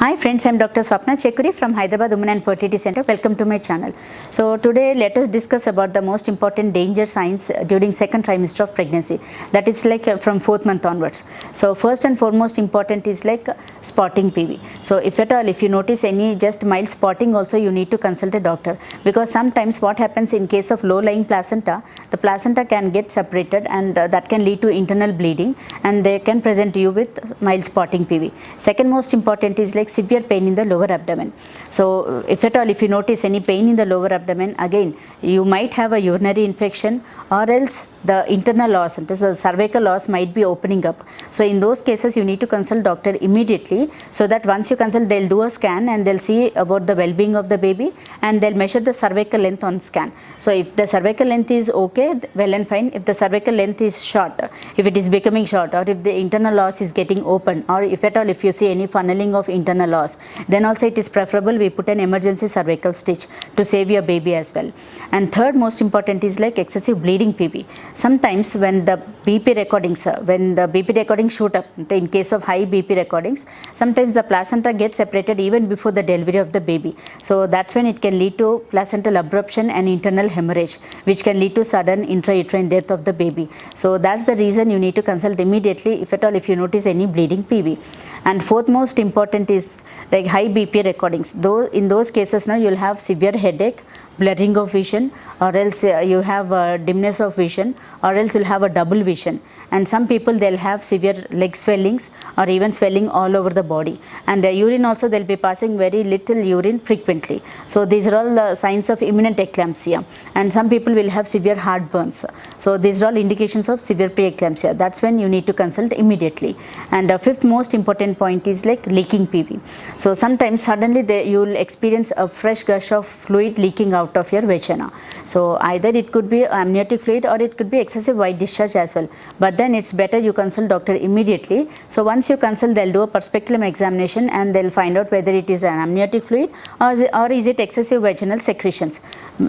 Hi friends, I am Dr.Swapna Chekuri from Hyderabad Women and Fertility Center. Welcome to my channel. So today let us discuss about the most important danger signs during second trimester of pregnancy. That is like from 4th month onwards. So first and foremost important is like spotting PV. So if at all, if you notice any just mild spotting also, you need to consult a doctor, because sometimes what happens in case of low lying placenta, the placenta can get separated and that can lead to internal bleeding and they can present you with mild spotting PV. Second most important is like severe pain in the lower abdomen. So if at all, if you notice any pain in the lower abdomen, again you might have a urinary infection, or else the internal loss, that is the cervical loss, might be opening up. So in those cases you need to consult doctor immediately, so that once you consult they'll do a scan and they'll see about the well-being of the baby and they'll measure the cervical length on scan. So if the cervical length is okay, well and fine. If the cervical length is short, if it is becoming short, or if the internal loss is getting open, or if at all if you see any funneling of internal loss, then also it is preferable we put an emergency cervical stitch to save your baby as well. And third most important is like excessive bleeding PV. Sometimes when the BP recordings shoot up, in case of high BP recordings, sometimes the placenta gets separated even before the delivery of the baby. So that's when it can lead to placental abruption and internal hemorrhage, which can lead to sudden intrauterine death of the baby. So that's the reason you need to consult immediately if at all if you notice any bleeding PV. And fourth most important is like high BP recordings. Though in those cases now you'll have severe headache, blurring of vision, or else you have dimness of vision, or else you'll have a double vision. And some people they'll have severe leg swellings or even swelling all over the body, and urine also they'll be passing very little urine frequently. So these are all the signs of imminent eclampsia, and some people will have severe heartburns. So these are all indications of severe preeclampsia. That's when you need to consult immediately. And fifth most important point is like leaking PV. So sometimes suddenly you will experience a fresh gush of fluid leaking out of your vagina. So either it could be amniotic fluid or it could be excessive white discharge as well, but then it's better you consult doctor immediately. So once you consult, they'll do a perspective examination and they'll find out whether it is an amniotic fluid or is it excessive vaginal secretions.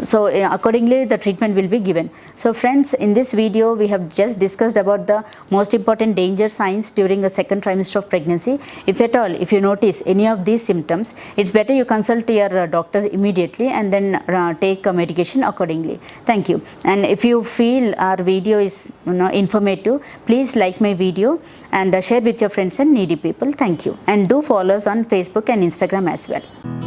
So accordingly the treatment will be given. So friends, in this video we have just discussed about the most important danger signs during a second trimester of pregnancy. If at all if you notice any of these symptoms, it's better you consult your doctor immediately and then take medication accordingly. Thank you. And if you feel our video is informative, please like my video and share with your friends and needy people. Thank you. And do follow us on Facebook and Instagram as well.